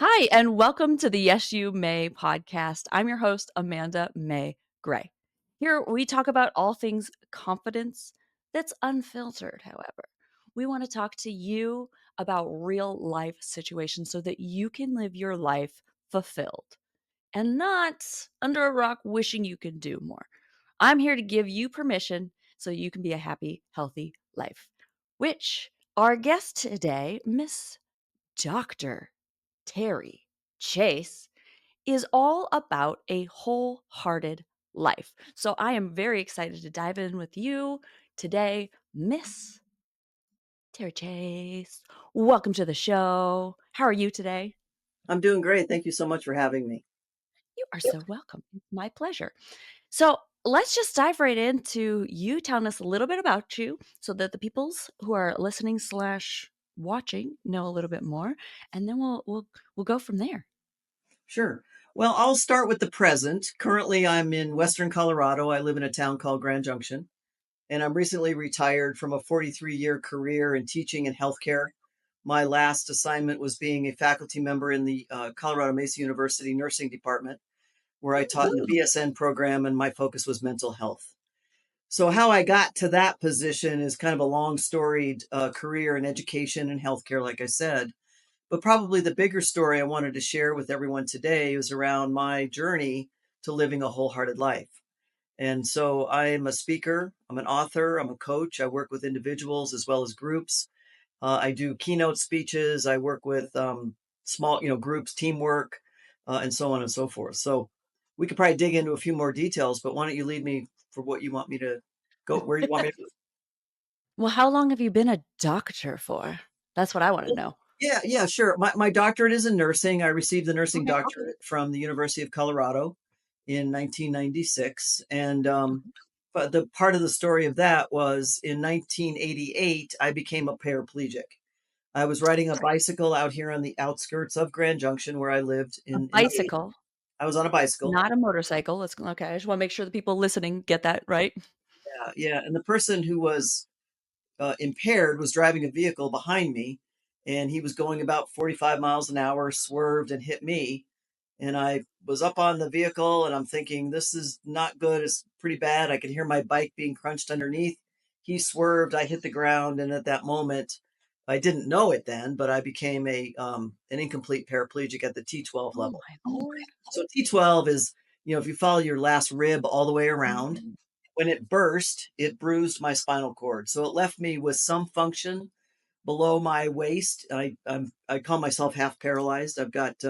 Hi, and welcome to the Yes You May podcast. I'm your host, Amanda Mae Gray. Here we talk about all things confidence that's unfiltered, however. We want to talk to you about real life situations so that you can live your life fulfilled and not under a rock wishing you could do more. I'm here to give you permission so you can be a happy, healthy life, which our guest today, Miss Dr. Terry Chase, is all about a wholehearted life. So I am very excited to dive in with you today, Miss Terry Chase. Welcome to the show. How are you today? I'm doing great. Thank you so much for having me. You are so welcome. It's my pleasure. So let's just dive right into you telling us a little bit about you so that the peoples who are listening slash watching know a little bit more, and then we'll go from there. Sure. Well, I'll start with the present. Currently, I'm in Western Colorado. I live in a town called Grand Junction, and I'm recently retired from a 43-year career in teaching and healthcare. My last assignment was being a faculty member in the Colorado Mesa University Nursing Department, where I taught in the BSN program, and my focus was mental health. So, how I got to that position is kind of a long storied career in education and healthcare, like I said. But probably the bigger story I wanted to share with everyone today is around my journey to living a wholehearted life. And so I am a speaker, I'm an author, I'm a coach. I work with individuals as well as groups. I do keynote speeches. I work with small, groups, teamwork, and so on and so forth. So we could probably dig into a few more details, but why don't you lead me for what you want me to go, where you want me to Well, how long have you been a doctor for? That's what I wanna go? know. Yeah, sure. My doctorate is in nursing. I received the nursing Okay. doctorate from the University of Colorado in 1996. And but the part of the story of that was in 1988, I became a paraplegic. I was riding a bicycle out here on the outskirts of Grand Junction where I lived A in the bicycle, I was on a bicycle. not a motorcycle. Let's okay, I just wanna make sure the people listening get that right. Yeah. And the person who was impaired was driving a vehicle behind me, and he was going about 45 miles an hour, swerved and hit me. And I was up on the vehicle and I'm thinking, this is not good. It's pretty bad. I could hear my bike being crunched underneath. He swerved. I hit the ground. And at that moment, I didn't know it then, but I became an incomplete paraplegic at the T12 Oh level. my lord. So T12 is, if you follow your last rib all the way around, Mhm. when it burst, it bruised my spinal cord. So it left me with some function below my waist. I call myself half paralyzed. I've got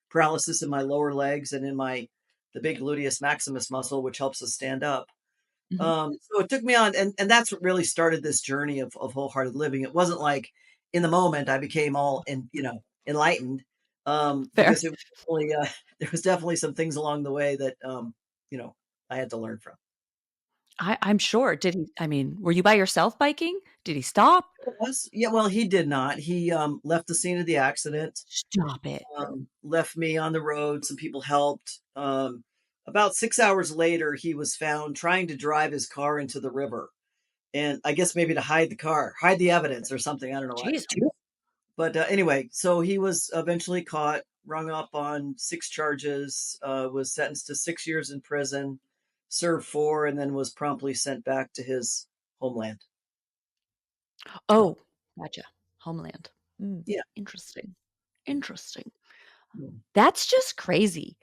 paralysis in my lower legs and in my the big gluteus maximus muscle, which helps us stand up. Mhm. So it took me on, and that's what really started this journey of wholehearted living. It wasn't like in the moment I became all enlightened, Fair. because it was definitely, there was definitely some things along the way that you know I had to learn from. I'm sure. Did he I mean, were you by yourself biking? Did he stop? Yeah, well, he did not. He left the scene of the accident. Stop it. Left me on the road. Some people helped. About 6 hours later, he was found trying to drive his car into the river. And I guess maybe to hide the car, hide the evidence or something. I don't know what. Jeez. But anyway, so he was eventually caught, rung up on 6 charges, was sentenced to 6 years in prison, served four, and then was promptly sent back to his homeland. So, Oh, gotcha. Homeland. Mm, yeah. interesting. Interesting. Mm. That's just crazy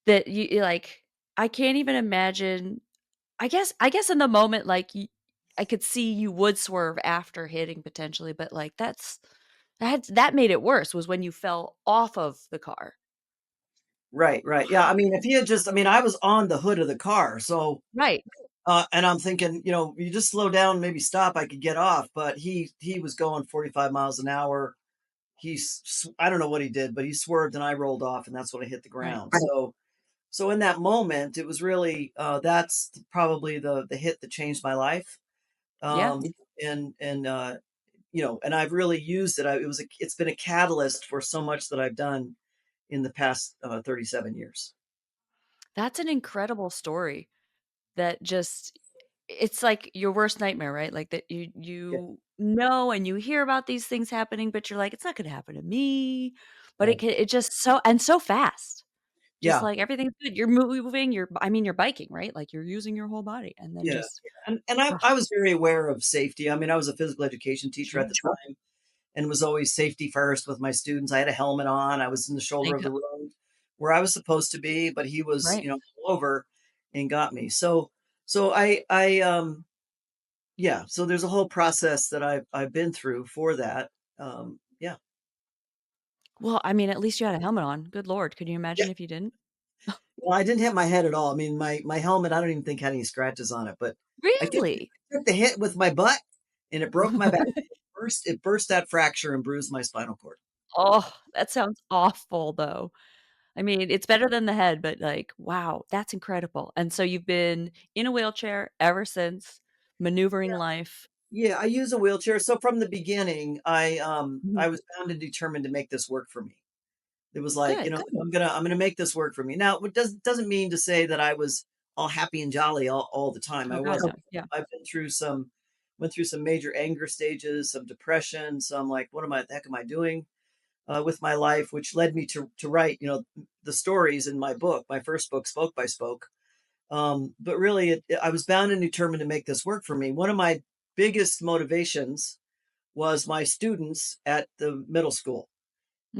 that like, I can't even imagine. I guess in the moment, like, I could see you would swerve after hitting potentially, but, like, that made it worse was when you fell off of the car. Right. Yeah. I mean, if he had just, I mean, I was on the hood of the car. So, Right. and I'm thinking, you just slow down, maybe stop, I could get off. But he was going 45 miles an hour. I don't know what he did, but he swerved and I rolled off, and that's when I hit the Right. ground. So in that moment, it was really that's probably the hit that changed my life. Yeah. Um, and and I've really used it. It's been a catalyst for so much that I've done in the past 37 years. That's an incredible story that just it's like your worst nightmare, right? Like, that you know and you hear about these things happening, but you're like, "It's not gonna happen to me." but Right. it just so and so fast. Just Yeah. like everything's good. You're moving, you're biking, right? Like, you're using your whole body and then Yeah. just And I was very aware of safety. I mean, I was a physical education teacher at sure, the time and was always safety first with my students. I had a helmet on. I was in the there shoulder you of go. the road where I was supposed to be, but he was, Right. all over and got me. So yeah, so there's a whole process that I've been through for that. Yeah. Well, I mean, at least you had a helmet on. Good lord, could you Yeah. imagine if you didn't? Well, I didn't hit my head at all. I mean, my helmet, I don't even think had any scratches on it, but Really? I took the hit with my butt and it broke my back. It burst that fracture and bruised my spinal cord. Oh, that sounds awful, though. I mean, it's better than the head, but, like, wow, that's incredible, and so you've been in a wheelchair ever since, maneuvering life. Yeah, I use a wheelchair. So from the beginning, Mhm. I was bound and determined to make this work for me. It was like, Good, good. I'm gonna make this work for me. Now, it doesn't mean to say that I was all happy and jolly all the time. Oh I god, wasn't. no. Yeah. I've been through some went through some major anger stages, some depression, some like, what am I the heck am I doing with my life, which led me to write, the stories in my book, my first book, Spoke by Spoke. But really, I was bound and determined to make this work for me. One of my biggest motivations was my students at the middle school,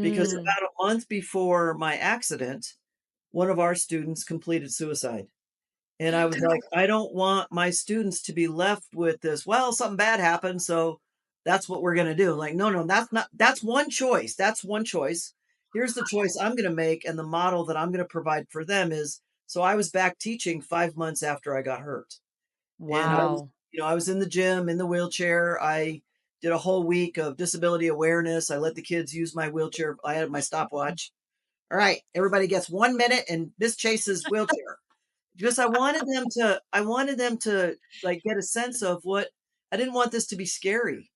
because Mm. about a month before my accident, one of our students completed suicide. And I was like, I don't want my students to be left with this, well, something bad happened, so that's what we're going to do. Like, no, no, that's not, that's one choice. That's one choice. Here's the choice I'm going to make. And the model that I'm going to provide for them is, so I was back teaching 5 months after I got hurt. And Wow. I was in the gym in the wheelchair. I did a whole week of disability awareness. I let the kids use my wheelchair. I had my stopwatch. All right, everybody gets 1 minute in Miss Chase's wheelchair, because I wanted them to like get a sense of what. I didn't want this to be scary.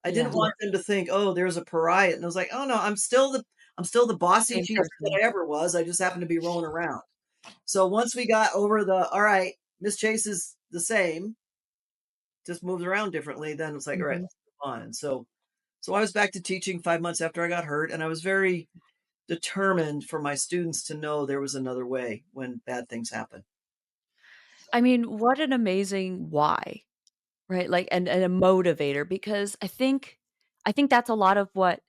I didn't Yeah. want them to think, oh, there's a pariah. And I was like, oh no, I'm still the bossy Same teacher that person. I ever was. I just happened to be rolling around. So once we got over the, all right, Miss Chase is the same, just moves around differently, then it's like, all right, Mhm. let's move on. And so I was back to teaching 5 months after I got hurt, and I was very determined for my students to know there was another way when bad things happen. I mean, what an amazing why. Right, like, and a motivator because I think that's a lot of what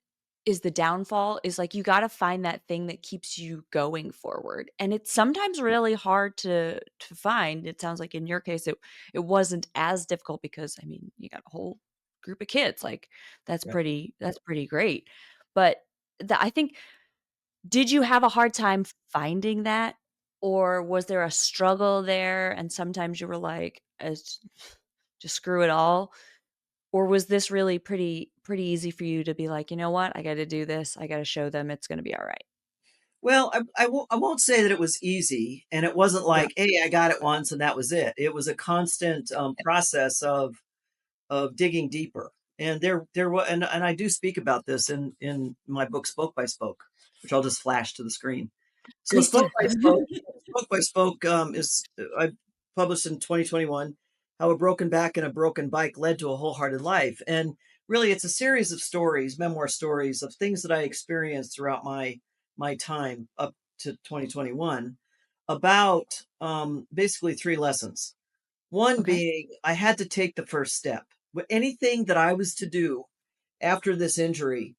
is the downfall is, like, you gotta find that thing that keeps you going forward, and it's sometimes really hard to find. It sounds like in your case, it wasn't as difficult because, I mean, you got a whole group of kids, like, Yeah. that's pretty great, but I think did you have a hard time finding that, or was there a struggle there and sometimes you were like, just screw it all?" Or was this really pretty easy for you to be like, "You know what? I gotta do this. I gotta show them it's gonna be alright." Well, I won't say that it was easy, and it wasn't Yeah, like, hey, I got it once and that was it. It was a constant process of digging deeper. And there was, and I do speak about this in my book, Spoke by Spoke, which I'll just flash to the screen. So please do. Spoke by Spoke is I published in 2021, how a broken back and a broken bike led to a wholehearted life. And really, it's a series of stories, memoir stories of things that I experienced throughout my time up to 2021, about basically three lessons. One Okay. being, I had to take the first step. Anything that I was to do after this injury,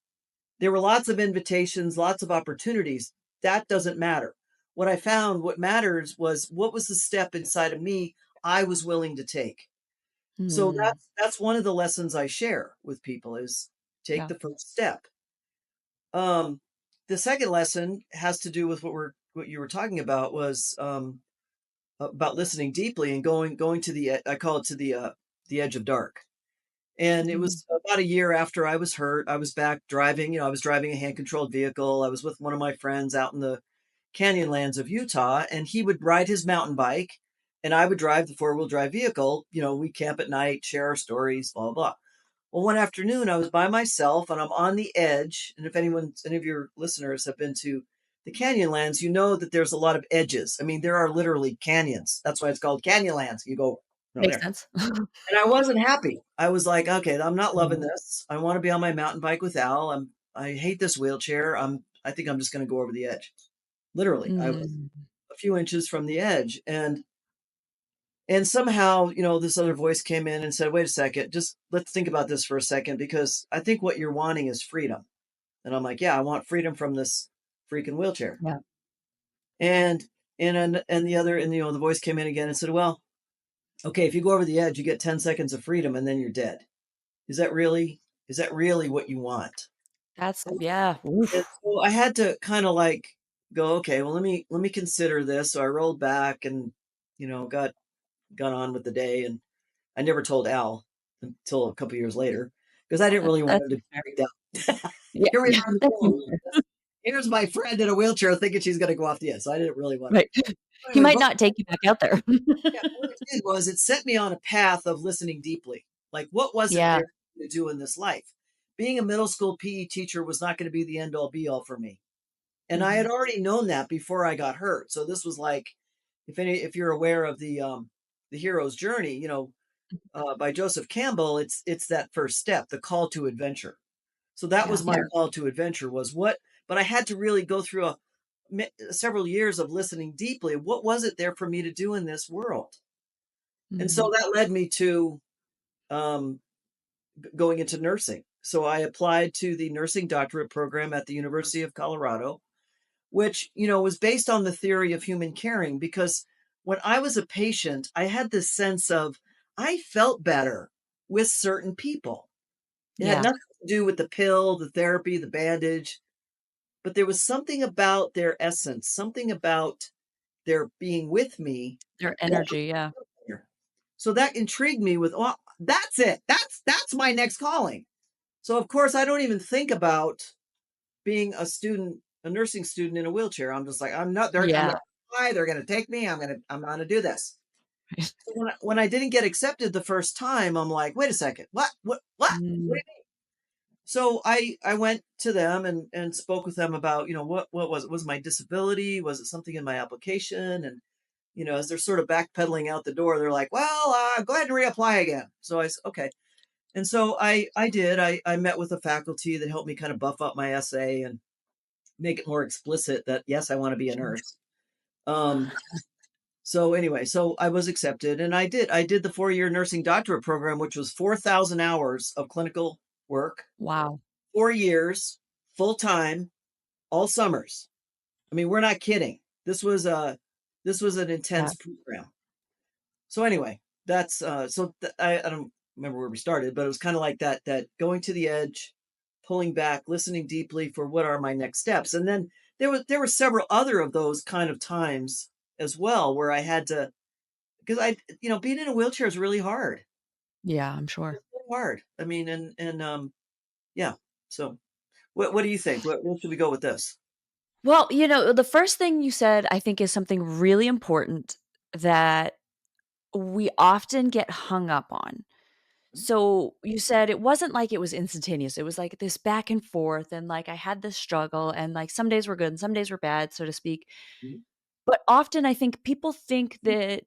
there were lots of invitations, lots of opportunities. That doesn't matter. What I found, what matters was what was the step inside of me I was willing to take. So Mm, that's one of the lessons I share with people is take yeah, the first step. Um, the second lesson has to do with what you were talking about, was about listening deeply and going to I call it, to the edge of dark. And it mhm. was about a year after I was hurt. I was back driving. I was driving a hand controlled vehicle. I was with one of my friends out in the canyonlands of Utah, and he would ride his mountain bike, and I would drive the four-wheel drive vehicle. We camp at night, share our stories, blah, blah, blah. Well, one afternoon I was by myself and I'm on the edge. And if any of your listeners have been to the Canyonlands, you know that there's a lot of edges. I mean, there are literally canyons. That's why it's called Canyonlands. You go, no, Makes there. sense. And I wasn't happy. I was like, okay, I'm not loving Mm, this. I want to be on my mountain bike with Al. I hate this wheelchair. I think I'm just going to go over the edge. Literally, I was Mm. a few inches from the edge, and somehow, this other voice came in and said, "Wait a second, just let's think about this for a second, because I think what you're wanting is freedom." And I'm like, "Yeah, I want freedom from this freaking wheelchair." Yeah. And the voice came in again and said, "Well, okay, if you go over the edge, you get 10 seconds of freedom and then you're dead. Is that really what you want?" That's yeah. And Oof. so I had to kind of like go, "Okay, well, let me consider this." So I rolled back and, got on with the day. And I never told Al until a couple years later, because I didn't really want That him to seems be fair. freaked out. Yeah, Here we yeah, are on the that seems phone. fair. Here's my friend in a wheelchair thinking she's going to go off the edge. So I didn't really want to. Right. He Anyway, might but not take you back out there. yeah, what it did was it set me on a path of listening deeply. Like, what was it Yeah. there to do in this life? Being a middle school PE teacher was not going to be the end all be all for me. And I had Mhm. already known that before I got hurt. So this was like, if you're aware of the hero's journey, by Joseph Campbell, it's that first step, the call to adventure. So that Yeah. was my call to adventure, was what, but I had to really go through several years of listening deeply. What was it there for me to do in this world? And so Mhm. that led me to um, going into nursing. So I applied to the nursing doctorate program at the University of Colorado, which, was based on the theory of human caring. Because when I was a patient, I had this sense of, I felt better with certain people. It had Yeah. nothing to do with the pill, the therapy, the bandage, but there was something about their essence, something about their being with me Their that energy, yeah. here. So that intrigued me with, oh, that's it. That's my next calling. So of course I don't even think about being a nursing student in a wheelchair. I'm just like, I'm Yeah. gonna apply, they're gonna take me, I'm gonna do this. So when I didn't get accepted the first time, I'm like, wait a second, what? Mm. So I went to them and spoke with them about, what was my disability? Was it something in my application? And, as they're sort of backpedaling out the door, they're like, "Well, go ahead and reapply again." So I said, "Okay." And so I did. I met with a faculty that helped me kind of buff up my essay and make it more explicit that, yes, I want to be a nurse. Um, so anyway, so I was accepted, and I did the 4-year nursing doctorate program, which was 4,000 hours of clinical work, Wow. 4 years, full time, all summers. I mean, we're not kidding. This was an Yeah. intense program. So anyway, that's I don't remember where we started, but it was kind of like that going to the edge, pulling back, listening deeply for what are my next steps. And then there were several other of those kind of times as well, where I had to, because being in a wheelchair is really hard. Yeah, I'm sure. It's really hard. I mean, yeah. So what do you think? Where should we go with this? Well, the first thing you said, I think, is something really important that we often get hung up on. So, you said it wasn't like it was instantaneous, it was like this back and forth, and, like, I had this struggle, and, like, some days were good and some days were bad, so to speak. Mhm. But often I think people think that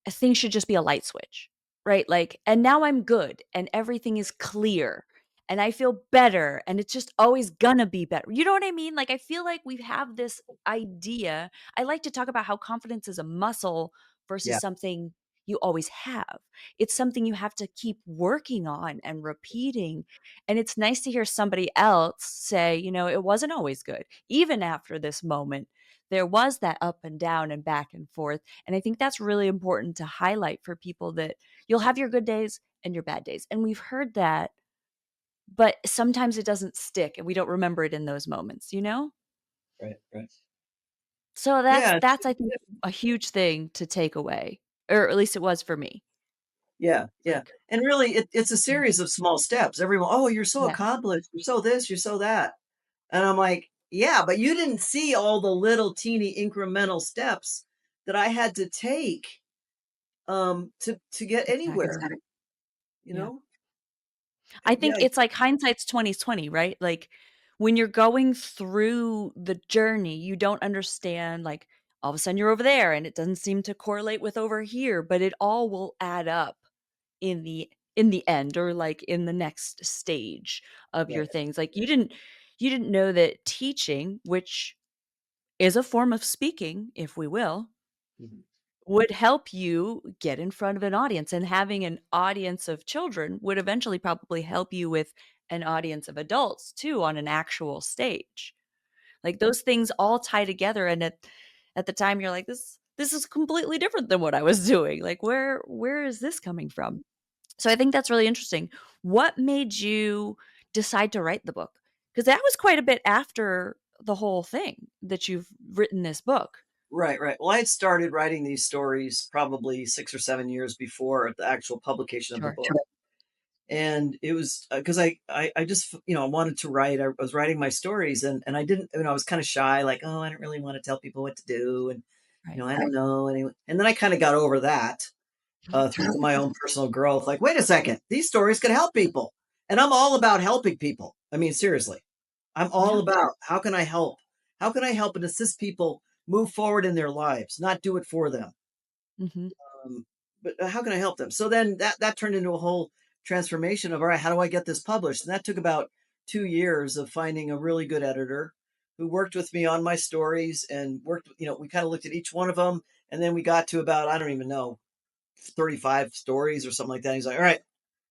things should just be a light switch, right? Like, and now I'm good and everything is clear and I feel better and it's just always gonna be better. You know what I mean? Like, I feel like we have this idea. I like to talk about how confidence is a muscle versus Yeah. something you always have. It's something you have to keep working on and repeating. And it's nice to hear somebody else say, it wasn't always good. Even after this moment, there was that up and down and back and forth. And I think that's really important to highlight for people that you'll have your good days and your bad days. And we've heard that, but sometimes it doesn't stick and we don't remember it in those moments, you know? Right. Right. So that's Yeah. that's I think a huge thing to take away, or at least it was for me. Yeah, yeah, Like, and really, it's a mm, series of small steps. Everyone, "Oh, you're so yeah, accomplished. You're so this, you're so that." And I'm like, "Yeah, but you didn't see all the little teeny incremental steps that I had to take, to get anywhere, exactly. you Yeah. know?" I Yeah, think it's like hindsight's 20/20, right? Like, when you're going through the journey, you don't understand, like, all of a sudden you're over there and it doesn't seem to correlate with over here, but it all will add up in the end, or, like, in the next stage of your right, things. Like, you you didn't know that teaching, which is a form of speaking, if we will, Mhm. would help you get in front of an audience, and having an audience of children would eventually probably help you with an audience of adults too on an actual stage. Like, those things all tie together, and at the time, you're like, "This is completely different than what I was doing. Like, where is this coming from?" So I think that's really interesting. What made you decide to write the book? Because that was quite a bit after the whole thing that you've written this book. Right, right. Well, I had started writing these stories probably 6 or 7 years before the actual publication of the Sure. book. Sure. And it was, 'cause I just, I wanted to write. I was writing my stories, and I didn't, I was kinda shy, like, "Oh, I don't really wanna tell people what to do, and, Right. I don't know." Anyway, and then I kinda got over that, through my own personal growth. Like, "Wait a second, these stories can help people." And I'm all about helping people. I mean, seriously. I'm all Yeah. about how can I help? How can I help and assist people move forward in their lives, not do it for them? Mhm. Um, but how can I help them? So then that turned into a whole transformation of, all right, how do I get this published? And that took about 2 years of finding a really good editor who worked with me on my stories and worked. We kind of looked at each one of them, and then we got to about, I don't even know, 35 stories or something like that. He's like, all right,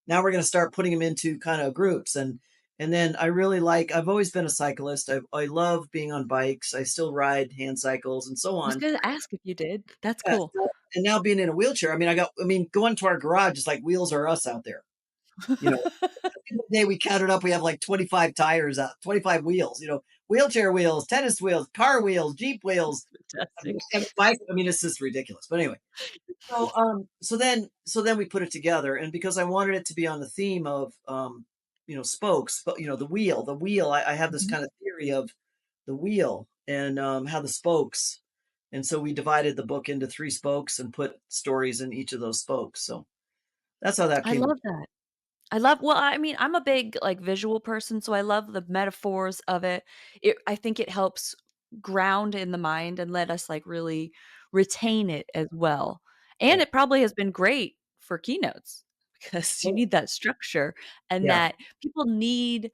now we're going to start putting them into kind of groups. And then I really like, I've always been a cyclist. I love being on bikes. I still ride hand cycles and so I was on. gonna ask if you did. That's Yeah, cool. and now being in a wheelchair, going to our garage is like Wheels Are Us out there. You know, the other day we counted up, we have like 25 tires out, 25 wheels, wheelchair wheels, tennis wheels, car wheels, Jeep wheels. I mean, Fantastic. and bike, it's just ridiculous. But anyway, so then we put it together, and because I wanted it to be on the theme of, spokes, but the wheel. I have this Mhm. kind of theory of the wheel and how the spokes. And so we divided the book into three spokes and put stories in each of those spokes. So that's how that I came. love that. I mean, I'm a big, like, visual person, so I love the metaphors of it. I think it helps ground in the mind and let us, like, really retain it as well. And Right. it probably has been great for keynotes because you Oh, need that structure and yeah. that people need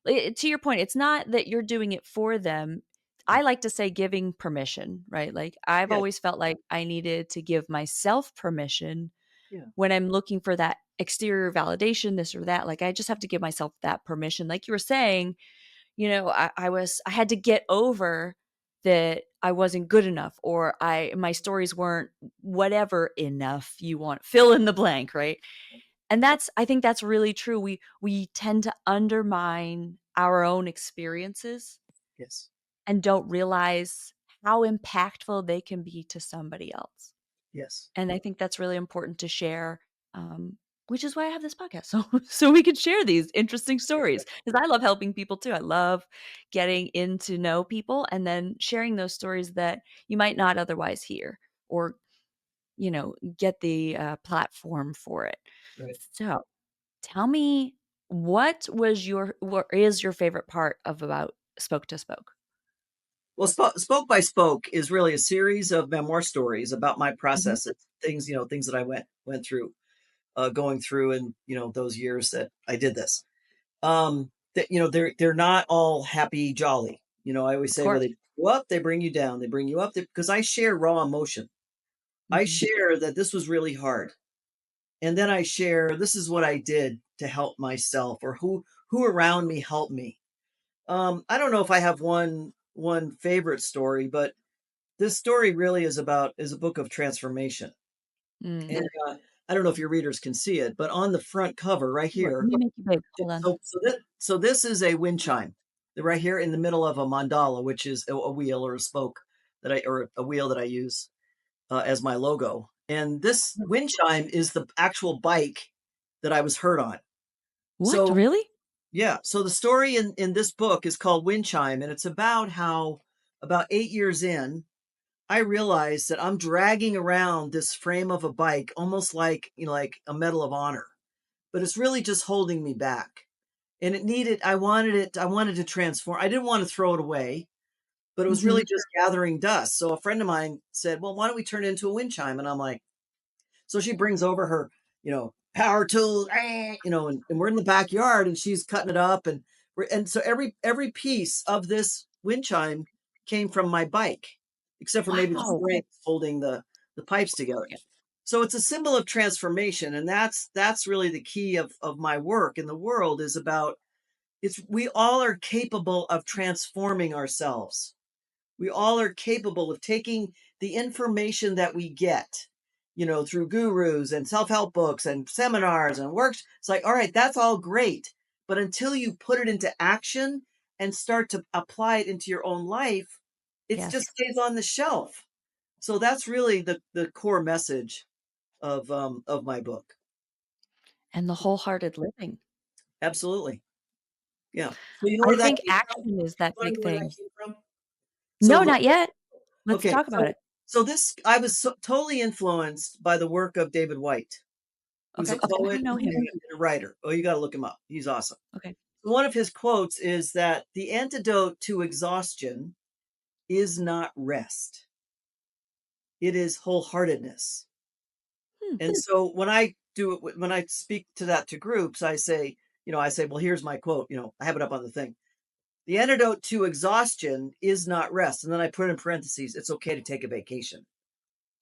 to your point, it's not that you're doing it for them. Yeah. I like to say giving permission, right? Like, I've Yes. always felt like I needed to give myself permission Yeah. when I'm looking for that exterior validation, this or that. Like, I just have to give myself that permission. Like you were saying, I had to get over that I wasn't good enough, or my stories weren't whatever enough you want, fill in the blank, right? And I think that's really true. We tend to undermine our own experiences Yes. and don't realize how impactful they can be to somebody else. Yes. And I think that's really important to share, which is why I have this podcast, so so we can share these interesting stories. Because I love helping people too. I love getting in to know people and then sharing those stories that you might not otherwise hear, or, get the, platform for it. Right. So, tell me, what is your favorite part of about Spoke to Spoke? Well, spoke by spoke is really a series of memoir stories about my Mhm. processes, things that I went through, going through, and those years that I did this. That they're not all happy jolly. I always Of say, where course. they bring you up, they bring you down. They bring you up because I share raw emotion. I Mhm. share that this was really hard, and then I share this is what I did to help myself, or who around me helped me. I don't know if I have one favorite story, but this story really is a book of transformation. Mm. And I don't know if your readers can see it, but on the front cover right Let here. me make you big. Hold on. So this is a wind chime. Right here in the middle of a mandala, which is a wheel or a spoke or a wheel that I use as my logo. And this Mm. wind chime is the actual bike that I was hurt on. What? So Really? yeah, so the story in this book is called Wind Chime, and it's about how about 8 years in, I realized that I'm dragging around this frame of a bike almost like like a Medal of Honor, but it's really just holding me back. And I wanted to transform. I didn't want to throw it away, but it was really Mhm. just gathering dust. So a friend of mine said, "Well, why don't we turn it into a wind chime?" And I'm like, so she brings over her, power tools, and we're in the backyard and she's cutting it up and And so every piece of this wind chime came from my bike, except for maybe the Wow. strings holding the pipes together. Yeah. So it's a symbol of transformation, and that's really the key of my work in the world is about it's we all are capable of transforming ourselves. We all are capable of taking the information that we get, through gurus and self-help books and seminars and works. It's like, all right, that's all great. But until you put it into action and start to apply it into your own life, it just Yes. stays on the shelf. So that's really the core message of my book. And the wholehearted living. Absolutely. Yeah. So you know I where that think came from? action is that Wanna big know where that thing. came from? So No, the not yet. Let's okay, talk about it. so this I was totally influenced by the work of David White, who's a Okay. I poet don't know and him. a writer. Oh, you gotta look him up. He's awesome. Okay. One of his quotes is that the antidote to exhaustion is not rest. It is wholeheartedness. Hmm. And so when I speak to that to groups, I say, well, here's my quote, I have it up on the thing. The antidote to exhaustion is not rest. And then I put in parentheses, it's okay to take a vacation.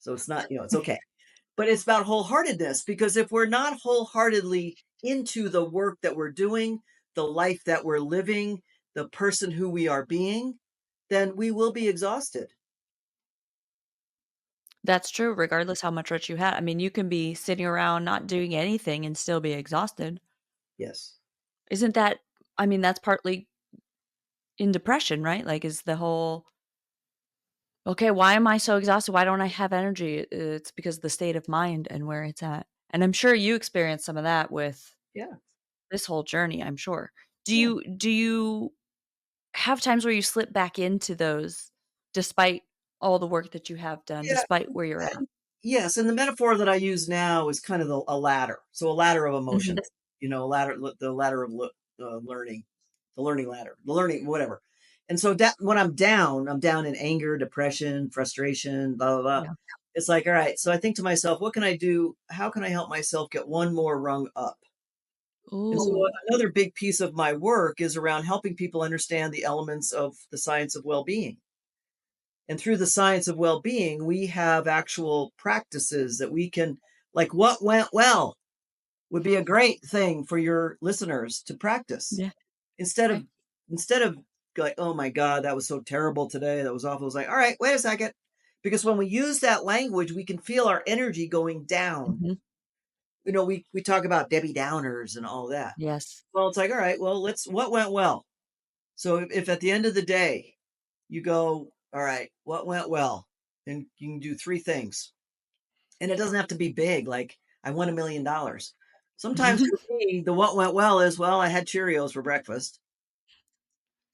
So it's not, it's okay. But it's about wholeheartedness because if we're not wholeheartedly into the work that we're doing, the life that we're living, the person who we are being, then we will be exhausted. That's true, regardless how much rest you had. I mean, you can be sitting around not doing anything and still be exhausted. Yes. Isn't that I mean, that's partly in depression, right? Like, is the whole, "Okay, why am I so exhausted? Why don't I have energy?" It's because of the state of mind and where it's at. And I'm sure you experienced some of that with Yeah. this whole journey, I'm sure. Do Yeah. you have times where you slip back into those despite all the work that you have done, Yeah. despite where you're at? Yes, and the metaphor that I use now is kind of a ladder. So a ladder of Mhm. emotions, the ladder of learning, the learning ladder, the learning whatever. And so that when I'm down in anger, depression, frustration, blah blah blah. Yeah. It's like, all right. So I think to myself, what can I do? How can I help myself get one more rung up? And so Ooh, another big piece of my work is around helping people understand the elements of the science of well-being. And through the science of well being, we have actual practices that we can, like what went well would be a great thing for your listeners to practice yeah, instead okay. of, instead of like, oh my God, that was so terrible today. That was awful. It's like, all right, wait a second. Because when we use that language, we can feel our energy going down. Mhm. We talk about Debbie Downers and all that. Yes. Well, it's like, all right, well, what went well? So if at the end of the day, you go, all right, what went well? And you can do three things. And it doesn't have to be big, like I won $1 million. Sometimes for me, the what went well is, well, I had Cheerios for breakfast.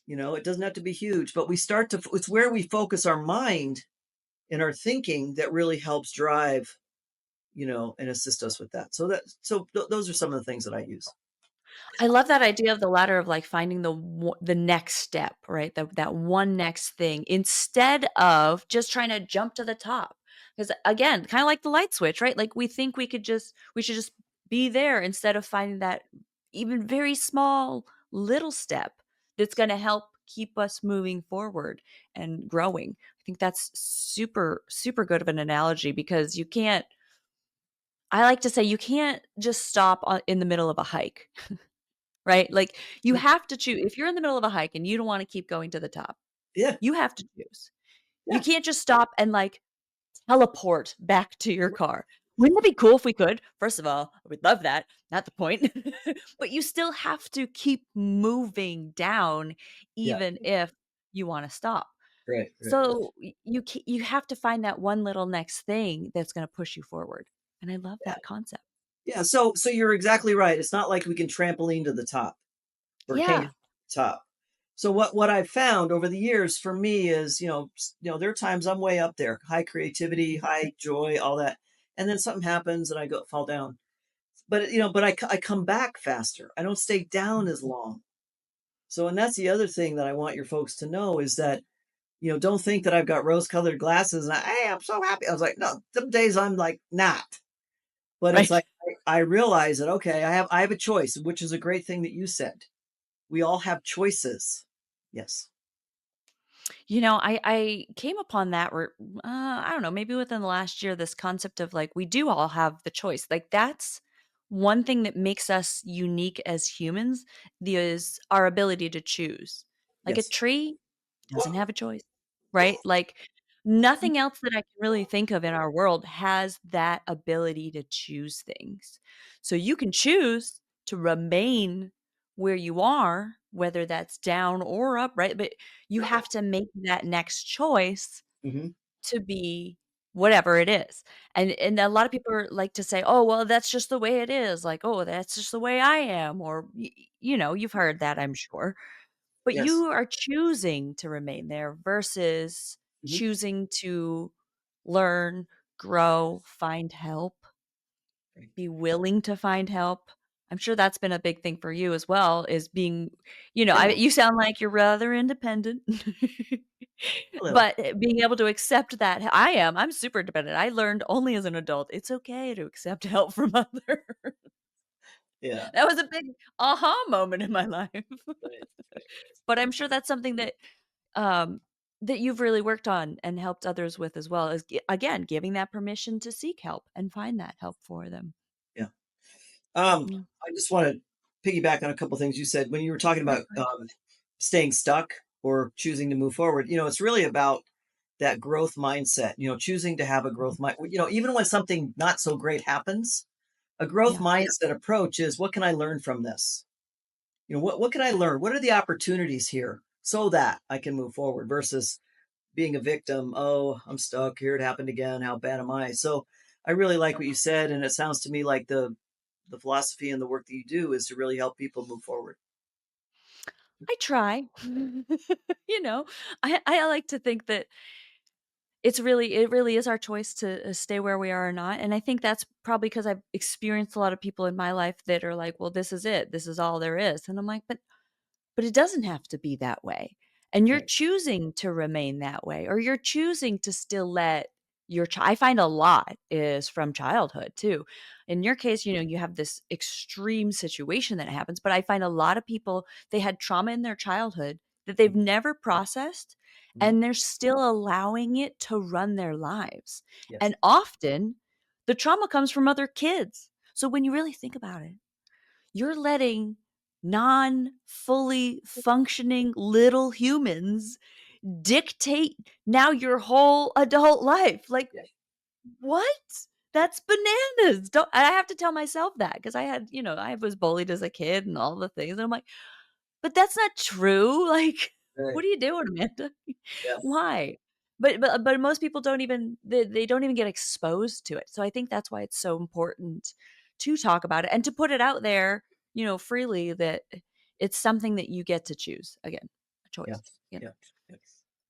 It doesn't have to be huge, but it's where we focus our mind and our thinking that really helps drive, and assist us with that. Those are some of the things that I use. I love that idea of the ladder of, like, finding the next step, right? That one next thing instead of just trying to jump to the top. Because again, kinda like the light switch, right? Like, we think we should just be there instead of finding that even very small little step that's gonna help keep us moving forward and growing. I think that's super, super good of an analogy because I like to say you can't just stop in the middle of a hike. Right? Like, you have to choose if you're in the middle of a hike and you don't wanna keep going to the top, Yeah, you have to choose. You yeah, can't just stop and, like, teleport back to your car. Wouldn't it be cool if we could? First of all, I would love that, not the point. But you still have to keep moving down yeah. even if you wanna stop. Right, right, right. So, you have to find that one little next thing that's gonna push you forward, and I love Yeah, that concept. yeah. So you're exactly right. It's not like we can trampoline to the top or hang Yeah. out at the top. So what I've found over the years for me is, there are times I'm way up there, high creativity, high joy, all that, and then something happens and I go fall down. But I come back faster. I don't stay down as long. So, and that's the other thing that I want your folks to know is that, don't think that I've got rose-colored glasses and hey, I'm so happy. I was like, no, some days I'm like not. But it's Right. like I realize that okay, I have a choice, which is a great thing that you said, we all have choices. Yes. I came upon that I don't know, maybe within the last year, this concept of like, we do all have the choice. Like, that's one thing that makes us unique as humans is our ability to choose. Like a Yes. tree doesn't have a choice, right? Like nothing else that I can really think of in our world has that ability to choose things. So you can choose to remain where you are, whether that's down or up, right? But you have to make that next choice Hmm. to be whatever it is. And a lot of people like to say, "Oh, well, that's just the way it is." Like, "Oh, that's just the way I am," or you've heard that, I'm sure. But Yes. you are choosing to remain there versus Hmm. choosing to learn, grow, find help, Right. be willing to find help. I'm sure that's been a big thing for you as well, is being, Yeah. you sound like you're rather independent. A little. But being able to accept that I'm super independent. I learned only as an adult. It's okay to accept help from others. Yeah. That was a big aha moment in my life. Right. Right. But I'm sure that's something um, that you've really worked on and helped others with as well, is again, giving that permission to seek help and find that help for them. Yeah. Yeah. I just want to piggyback on a couple things you said when you were talking Sure, about go ahead. staying stuck or choosing to move forward. It's really about that growth mindset. Choosing to have a Mhm. growth mind. Even when something not so great happens, a growth Yeah. mindset approach is, what can I learn from this? What can I learn? What are the opportunities here so that I can move forward versus being a victim. Oh, I'm stuck. Here it happened again. How bad am I? So I really like what you said, and it sounds to me like the philosophy and the work that you do is to really help people move forward. I try. You know, I like to think that it really is our choice to, stay where we are or not, and I think that's probably because 'cause I've experienced a lot of people in my life that are like, "Well, this is it. This is all there is." And I'm like, But it doesn't have to be that way, and you're Right. choosing to remain that way, or you're choosing to still let I find a lot is from childhood too. In your case, you have this extreme situation that happens, but I find a lot of people, they had trauma in their childhood that they've never processed, Mhm. and they're still allowing it to run their lives, Yes. and often, the trauma comes from other kids. So when you really think about it, you're letting non fully functioning little humans dictate now your whole adult life. Like, Yeah. what? That's bananas. Don't I have to tell myself that because I was bullied as a kid and all the things. And I'm like, but that's not true. Like, what Right. are you doing, Amanda? Yeah. Why? But most people they don't even get exposed to it. So I think that's why it's so important to talk about it and to put it out there, freely, that it's something that you get to choose. Again, a Yeah. choice. Yeah. Yeah.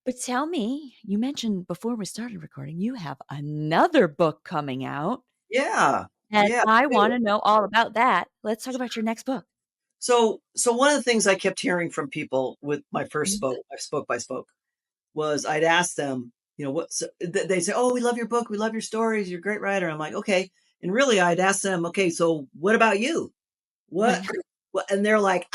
But tell me, you mentioned before we started recording, you have another book coming out, Yeah. and Yeah. I I want do. to know all about that. Let's talk about your next book. So one of the things I kept hearing from people with my first Mhm. spoke, I spoke by spoke, was I'd ask them, they say, "Oh, we love your book. We love your stories. You're a great writer." I'm like, "Okay." And really, I'd ask them, "Okay, so what about you? What?" Right. And they're like,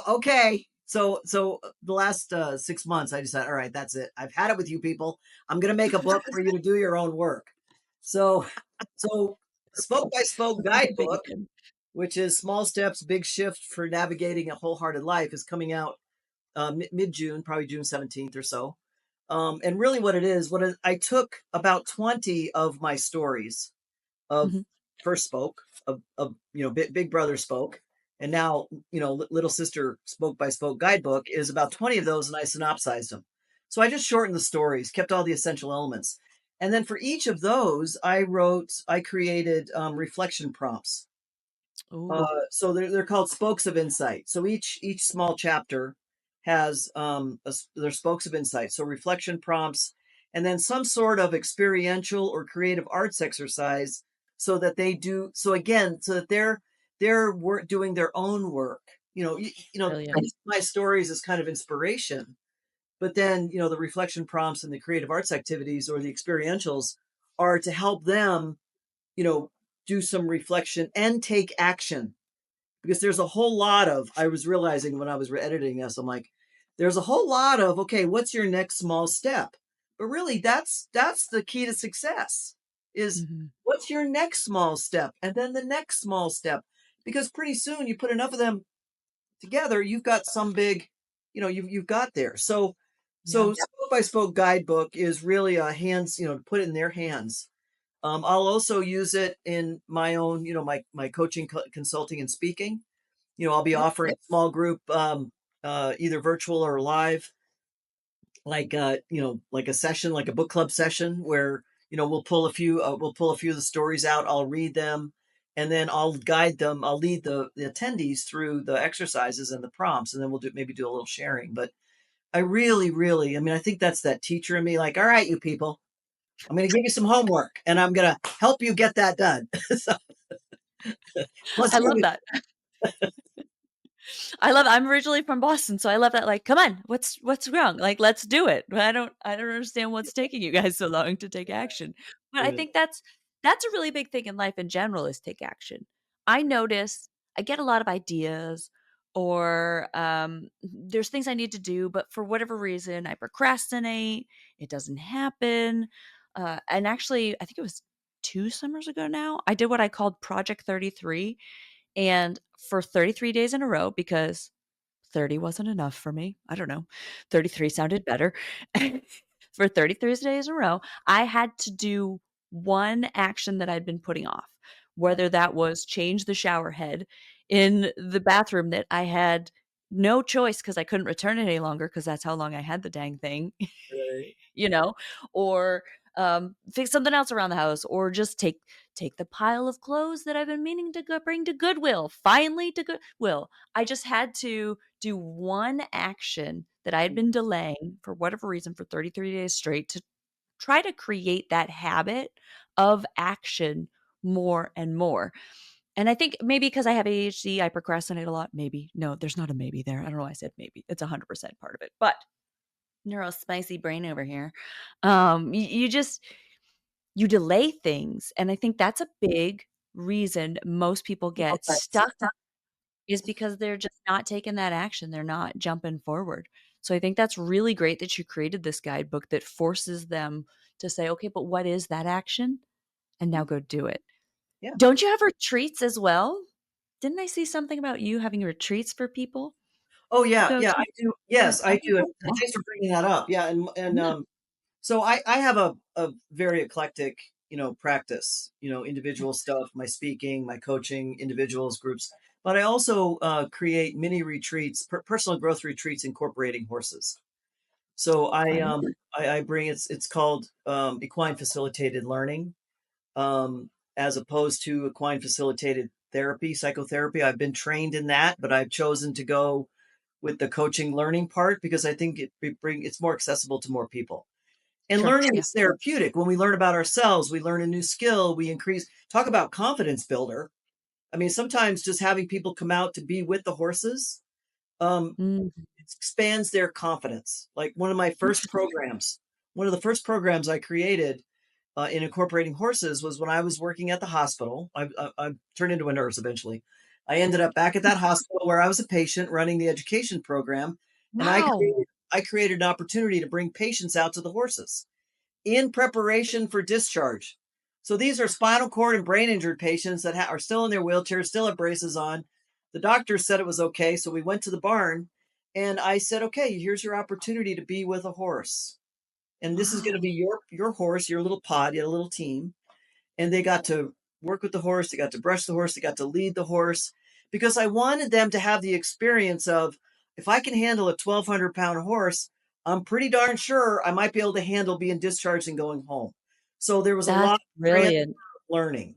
okay. So the last 6 months, I decided, all right, that's it. I've had it with you people. I'm going to make a book for you to do your own work. So, so spoke by spoke Let's make it big guidebook, again. which is small steps, big shift for navigating a wholehearted life, is coming out mid June, probably June 17th or so. And really, I took about 20 of my stories of Mhm. first spoke of big brother spoke, and now little sister spoke by spoke guidebook is about 20 of those, and I synopsized them. So I just shortened the stories, kept all the essential elements, and then for each of those I created reflection prompts. Ooh, So they're called spokes of insight. So each small chapter has their spokes of insight. So reflection prompts, and then some sort of experiential or creative arts exercise, so that they're doing their own work. brilliant. My stories is kind of inspiration, but then the reflection prompts and the creative arts activities or the experientials are to help them you know do some reflection and take action, because there's a whole lot of, I was realizing when I was editing this, I'm like, there's a whole lot of, okay, what's your next small step? But really that's the key to success is Mhm. what's your next small step and then the next small step, because pretty soon you put enough of them together, you've got some big, you've got there. Yeah. So spoke by spoke guidebook is really a hands, to put it in their hands. I'll also use it in my own, my coaching, consulting, and speaking. I'll be Yep. offering small group, either virtual or live, like like a session, like a book club session, where we'll pull a few of the stories out. I'll read them, and then I'll guide them. I'll lead the attendees through the exercises and the prompts, and then we'll maybe do a little sharing. But I really, really, I mean, I think that's that teacher in me. Like, all right, you people, I'm going to give you some homework, and I'm going to help you get that done. So, let's I give love you. that. I'm originally from Boston, so I love that, like, "Come on, what's wrong? Like, let's do it." But I don't understand what's taking you guys so long to take action. But I Yeah. think that's a really big thing in life in general is take action. I notice I get a lot of ideas or, there's things I need to do, but for whatever reason, I procrastinate, it doesn't happen. And actually, I think it was 2 summers ago now, I did what I called Project 33, and for 33 days in a row, because 30 wasn't enough for me, I don't know, 33 sounded better. For 33 days in a row, I had to do one action that I'd been putting off, whether that was change the shower head in the bathroom that I had no choice because I couldn't return it any longer because that's how long I had the dang thing. Right. you know, or fix something else around the house, or just take the pile of clothes that I've been meaning to bring to Goodwill. Finally, to Goodwill. I just had to do one action that I had been delaying for whatever reason for 33 days straight to try to create that habit of action more and more. And I think maybe because I have ADHD, I procrastinate a lot. Maybe. No, there's not a maybe there. I don't know why I said maybe. It's 100% part of it. But neurospicy brain over here. You just you delay things, and I think that's a big reason most people get Okay. stuck is because they're just not taking that action. They're not jumping forward. So I think that's really great that you created this guidebook that forces them to say, "Okay, but what is that action?" And now go do it. Yeah. Don't you have retreats as well? Didn't I see something about you having retreats for people Oh to yeah, go yeah, to? I do. Yeah, Yes, I okay, do. And cool. Yeah, thanks for bringing that up. Yeah, and yeah, so I have a very eclectic, practice, individual stuff, my speaking, my coaching, individuals, groups, but I also create mini retreats, personal growth retreats incorporating horses. So fun. I bring, it's called equine facilitated learning, as opposed to equine facilitated therapy, psychotherapy. I've been trained in that, but I've chosen to go with the coaching learning part because I think it's more accessible to more people. And Sure, learning yeah. is therapeutic. When we learn about ourselves, we learn a new skill, we increase, talk about confidence builder. I mean, sometimes just having people come out to be with the horses, um, Mhm. expands their confidence. Like Interesting. one of the first programs I created in incorporating horses was when I was working at the hospital. I turned into a nurse eventually. I ended up back at that hospital where I was a patient running the education program, and Wow. I created an opportunity to bring patients out to the horses in preparation for discharge. So these are spinal cord and brain injured patients that are still in their wheelchairs, still have braces on. The doctor said it was okay, so we went to the barn, and I said, "Okay, here's your opportunity to be with a horse, and this is going to be Wow. your horse, your little pod, you had a little team." And they got to work with the horse, they got to brush the horse, they got to lead the horse, because I wanted them to have the experience of, if I can handle a 1,200-pound horse, I'm pretty darn sure I might be able to handle being discharged and going home. So there was a lot That's of transfer brilliant. learning.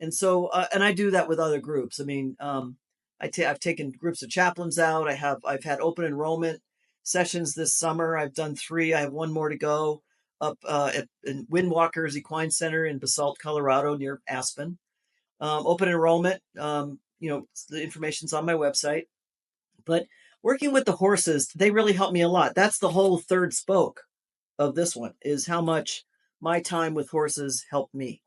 And so, and I do that with other groups. I mean, I've taken groups of chaplains out. I've had open enrollment sessions this summer. I've done 3. I have one more to go up at in Windwalkers Equine Center in Basalt, Colorado, near Aspen. Open enrollment. The information's on my website. But working with the horses, they really help me a lot. That's the whole third spoke of this one, is how much my time with horses helped me.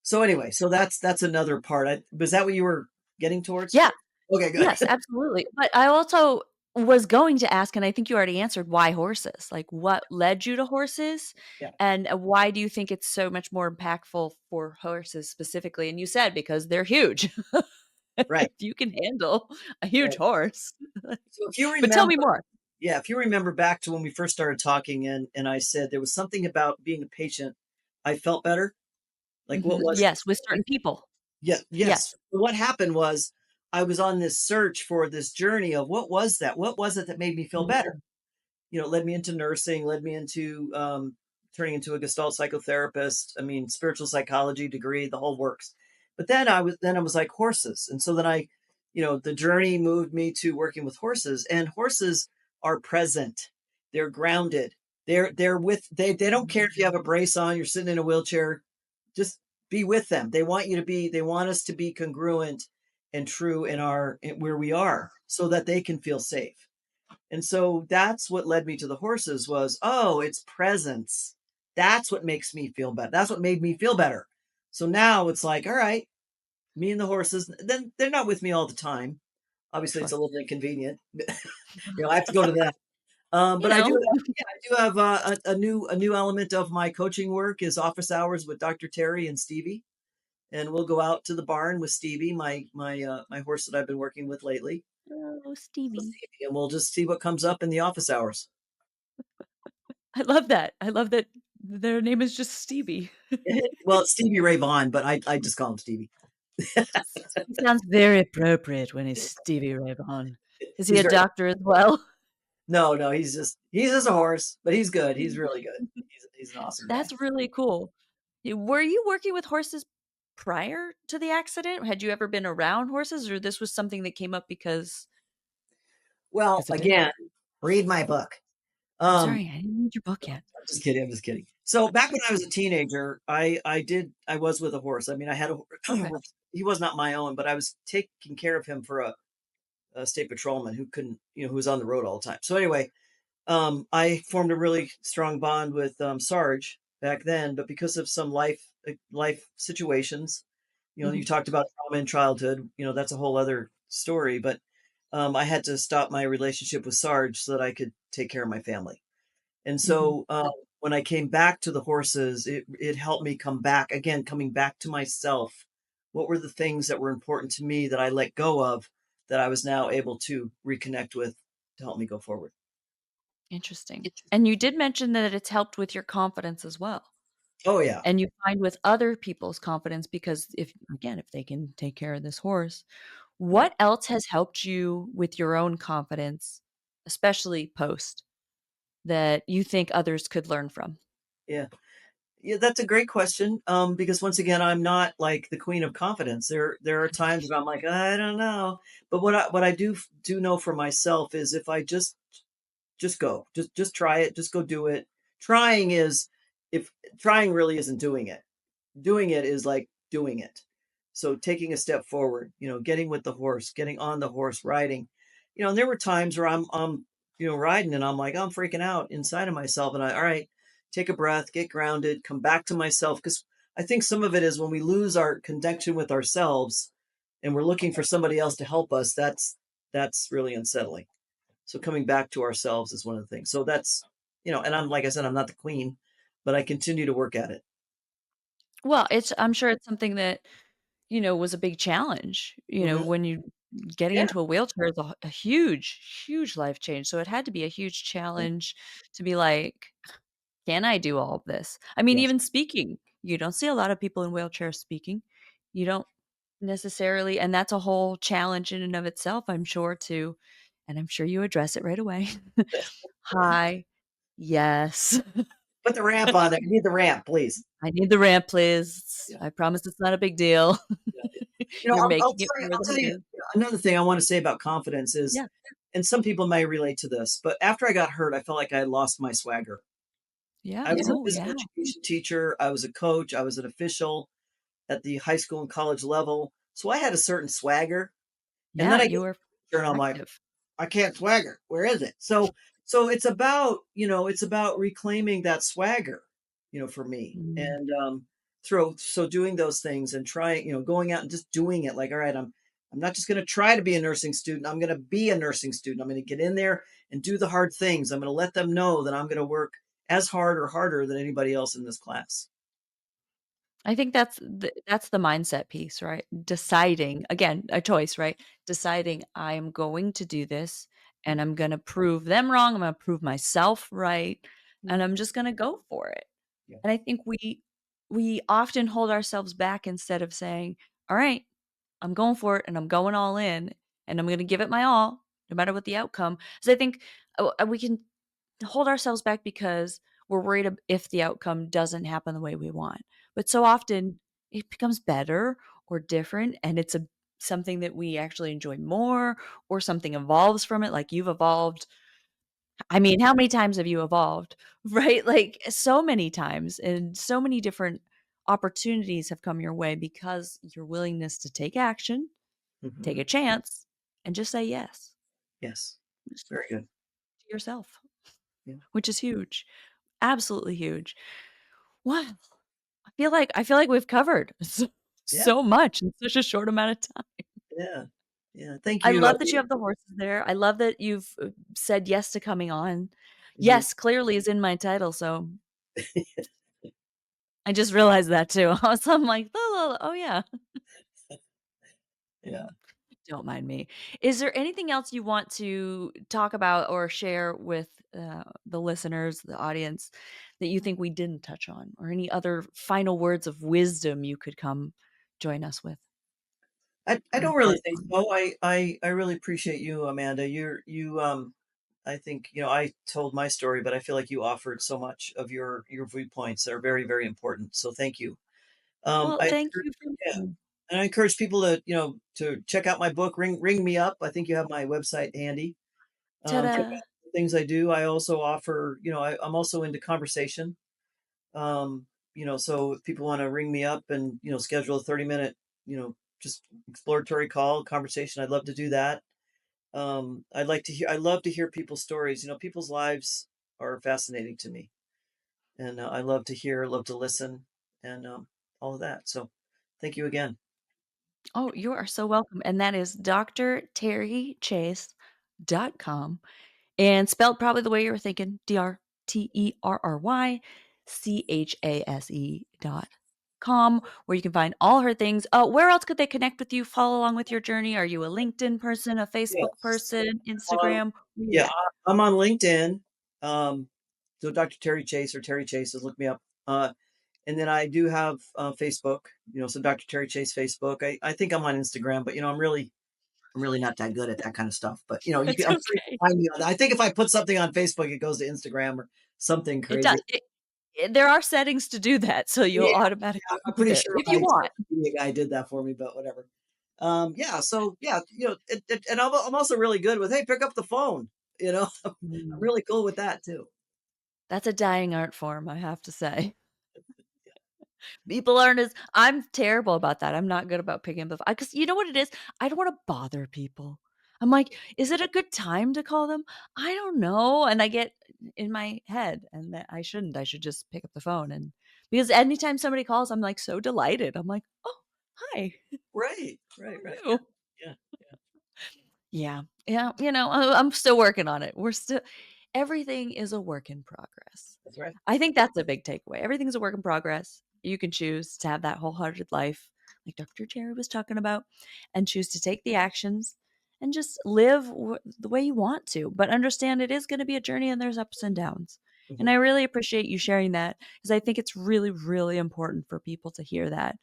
So anyway, so that's another part. Was that what you were getting towards? Yeah. Okay, Yes, good. absolutely. But I also was going to ask, and I think you already answered, why horses? Like, what led you to horses? Yeah, And why do you think it's so much more impactful for horses specifically? And you said because they're huge. right, If you can handle a huge right. horse. So if you But tell remember, me more. yeah, if you remember back to when we first started talking, and I said there was something about being a patient, I felt better. Like what Mhm. was Yes, with certain people. Yeah, yes. Yes. What happened was I was on this search for this journey of what was that? What was it that made me feel better? Mhm. Led me into nursing, led me into turning into a Gestalt psychotherapist. I mean, spiritual psychology degree, the whole works. But then I was like horses, and so then the journey moved me to working with horses, and horses are present. They're grounded. They're with they don't care if you have a brace on, you're sitting in a wheelchair. Just be with them. They want us to be congruent and true where we are, so that they can feel safe. And so that's what led me to the horses was, oh, it's presence. That's what makes me feel better. That's what made me feel better. So now it's like, all right, me and the horses, then they're not with me all the time. Obviously, it's Sure. a little inconvenient. I have to go to them. You But I do know, have, yeah, I do have a new element of my coaching work is office hours with Dr. Terry and Stevie, and we'll go out to the barn with Stevie, my horse that I've been working with lately, oh, Stevie. and we'll just see what comes up in the office hours. I love that. I love that their name is just Stevie. Well, it's Stevie Ray Vaughan, but I just call him Stevie. He sounds very appropriate when he's Stevie Ray Vaughan. Is he He's a very doctor as well? No, no, he's just a horse, but he's good. He's really good. He's an awesome guy. That's really cool. Were you working with horses prior to the accident? Had you ever been around horses, or this was something that came up Well, because it did? again, read my book. I'm Um, sorry, I didn't read your book yet. I'm just kidding. I'm just kidding. So back when I was a teenager, I was with a horse. I mean, I had a Okay. he was not my own, but I was taking care of him for a state patrolman who couldn't, who was on the road all the time. So anyway, I formed a really strong bond with Sarge back then, but because of some life situations, you Mhm, talked about trauma in childhood. That's a whole other story. But I had to stop my relationship with Sarge so that I could take care of my family. And mhm. so when I came back to the horses, it helped me come back again, coming back to myself. What were the things that were important to me that I let go of that I was now able to reconnect with to help me go forward? Interesting. And you did mention that it's helped with your confidence as well. Oh yeah, And you find with other people's confidence because if they can take care of this horse, right. what else has helped you with your own confidence, especially post, that you think others could learn from? Yeah. Yeah, that's a great question. Because once again, I'm not like the queen of confidence. There are times that I'm like, I don't know. But what I do know for myself is if I just go, just try it, just go do it. Trying is if trying really isn't doing it. Doing it is like doing it. So taking a step forward, getting with the horse, getting on the horse, riding. And there were times where I'm riding and I'm like, I'm freaking out inside of myself. And all right, take a breath, get grounded, come back to myself. Because I think some of it is when we lose our connection with ourselves and we're looking for somebody else to help us, that's really unsettling. So coming back to ourselves is one of the things. So and I'm like I said, I'm not the queen, but I continue to work at it. Well, I'm sure it's something that, was a big challenge, Hmm. when you getting Yeah. into a wheelchair is a huge, huge life change, so it had to be a huge Yeah. challenge to be like, "Can I do all of this?" I mean, Yes. even speaking, you don't see a lot of people in wheelchairs speaking. You don't necessarily, and that's a whole challenge in and of itself, I'm sure, too, and I'm sure you address it right away. "Hi. Yes. Put the ramp on there. You need the ramp, please. I need the ramp, please. Yeah, I promise it's not a big deal." yeah. You're I'll making it tell you. more I'll than tell it you is. another thing I want to say about confidence is, Yeah. and some people may relate to this, but after I got hurt, I felt like I had lost my swagger. I Yeah. was a Oh, physical yeah. education teacher. I was a coach. I was an official at the high school and college level. So I had a certain swagger. And Yeah, then I you get were here and I'm like, effective. I can't swagger. Where is it? So it's about reclaiming that swagger, for me. Mm. And doing those things and trying, going out and just doing it like, all right, I'm not just going to try to be a nursing student. I'm going to be a nursing student. I'm going to get in there and do the hard things. I'm going to let them know that I'm going to work as hard or harder than anybody else in this class. I think that's the mindset piece, right? Deciding, again, a choice, right? Deciding I am going to do this and I'm gonna prove them wrong, I'm gonna prove myself right, and Mhm. I'm just gonna go for it. Yeah. And I think we often hold ourselves back instead of saying, "All right, I'm going for it and I'm going all in and I'm gonna give it my all no matter what the outcome." So I think we can hold ourselves back because we're worried if the outcome doesn't happen the way we want. But so often it becomes better or different and it's a something that we actually enjoy more or something evolves from it like you've evolved. I mean, how many times have you evolved? Right? Like so many times and so many different opportunities have come your way because your willingness to take action, take Hmm. a chance and just say yes. Yes. Just Very good. to yourself, Yeah. which is huge. Absolutely huge. Wow. I feel like we've covered Yeah. so much in such a short amount of time. Yeah. Yeah. Thank I you. love that you have the horses there. I love that you've, said yes to coming on. Mhm. Yes, clearly is in my title, so I just realized that too. I'm like, "Oh, oh, yeah." Yeah. Don't mind me. Is there anything else you want to talk about or share with, the listeners, the audience, that you think we didn't touch on? Or any other final words of wisdom you could come join us with I or don't really impart think on? so. I really appreciate you, Amanda. I think, I told my story, but I feel like you offered so much of your viewpoints that are very, very important. So thank you. Well, I thank encourage- you for yeah, listening. and I encourage people to check out my book. Ring me up. I think you have my website handy. Check Ta-da. out the things I do. I also offer, I'm also into conversation. So if people want to ring me up and, schedule a 30-minute, just exploratory call conversation, I'd love to do that. I love to hear people's stories. People's lives are fascinating to me. And I love to listen and all of that. So thank you again. Oh, you are so welcome, and that is drterrychase.com, and spelled probably the way you were thinking, DrTerrychase.com, where you can find all her things. Where else could they connect with you, follow along with your journey? Are you a LinkedIn person, a Facebook Yes. person, Um, Instagram? Where you yeah, at? I'm on LinkedIn. Um, so Dr. Terry Chase or Terry Chase, look me up. And then I do have Facebook, so Dr. Terry Chase Facebook. I think I'm on Instagram, but I'm really not that good at that kind of stuff. But It's I'm sure you okay. can find me on that. I think if I put something on Facebook, it goes to Instagram or something It does crazy. there are settings to do that, so you'll Yeah, automatically yeah, I'm be pretty there sure if you my want. social media guy did that for me, but whatever. Yeah, so yeah, and I'm also really good with, hey, pick up the phone. I'm Mm. really cool with that too. That's a dying art form, I have to say. People aren't as I'm terrible about that. I'm not good about picking up the phone because you know what it is? I don't wanna bother people. I'm like, "Is it a good time to call them? I don't know," and I get in my head, and that I shouldn't. I should just pick up the phone and because anytime somebody calls, I'm, like, so delighted. I'm like, "Oh, hi. Right, How right, are right. Yeah, you?" yeah, Yeah. Yeah, I'm still working on it. We're still everything is a work in progress. that's right. I think that's a big takeaway. Everything's a work in progress. You can choose to have that wholehearted life, like Dr. Cherry was talking about, and choose to take the actions and just live the way you want to. But understand it is going to be a journey and there's ups and downs. And Hmm. I really appreciate you sharing that because I think it's really, really important for people to hear that,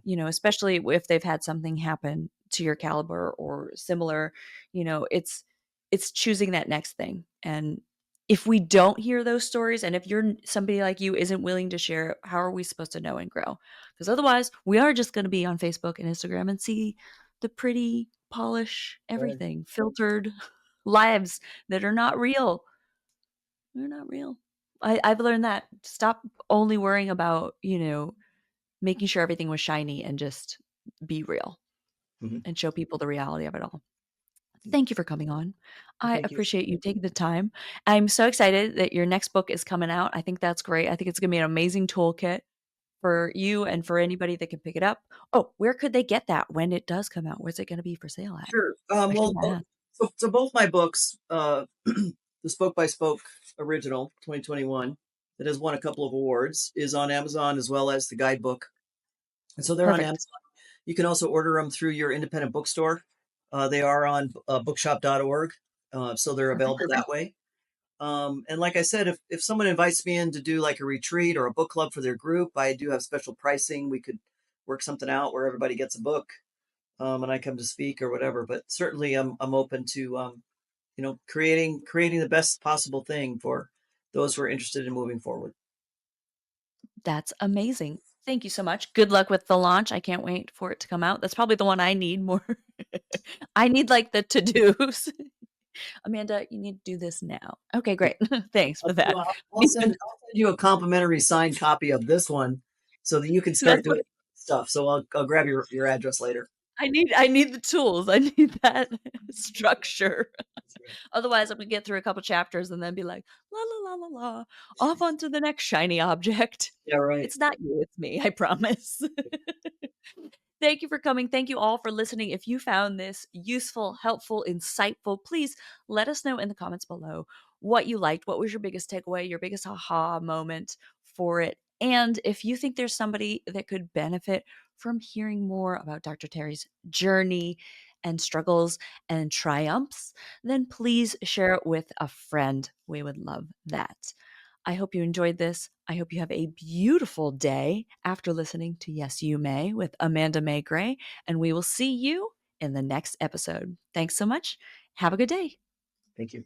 Yeah. especially if they've had something happen to your caliber or similar, it's choosing that next thing. And if we don't hear those stories and if you're somebody like you isn't willing to share it, how are we supposed to know and grow? Because otherwise, we are just going to be on Facebook and Instagram and see the pretty, polish, Right. everything, filtered lives that are not real. They're not real. I've learned that. Stop only worrying about, making sure everything was shiny and just be real Hmm. and show people the reality of it all. Thank you for coming on. Well, I thank you. appreciate you taking the time. I'm so excited that your next book is coming out. I think that's great. I think it's gonna be an amazing toolkit for you and for anybody that can pick it up. Oh, where could they get that when it does come out? Where's it going to be for sale at? Sure. I should have asked. So both my books, the Spoke by Spoke original 2021 that has won a couple of awards, is on Amazon as well as the guidebook. And so they're on Perfect. Amazon. You can also order them through your independent bookstore. They are on bookshop.org, so they're Perfect. available that way. And like I said, if someone invites me in to do like a retreat or a book club for their group, I do have special pricing. We could work something out where everybody gets a book, and I come to speak or whatever. But certainly, I'm open to creating the best possible thing for those who are interested in moving forward. That's amazing. Thank you so much. Good luck with the launch. I can't wait for it to come out. That's probably the one I need more. I need like the to-dos. Amanda, you need to do this now. Okay, great. Thanks I'll, for you that. know, I'll send you a complimentary signed copy of this one so that you can start That's what doing stuff. So I'll grab your address later. I need the tools. I need that structure. That's right. Otherwise, I'm gonna get through a couple chapters and then be like, la la la la la, off onto the next shiny object. Yeah, right. It's not you, it's me, I promise. Thank you for coming. Thank you all for listening. If you found this useful, helpful, insightful, please let us know in the comments below what you liked. What was your biggest takeaway, your biggest aha moment for it? And if you think there's somebody that could benefit from hearing more about Dr. Terry's journey and struggles and triumphs, then please share it with a friend. We would love that. I hope you enjoyed this. I hope you have a beautiful day after listening to Yes You May with Amanda Mae Gray, and we will see you in the next episode. Thanks so much. Have a good day. Thank you.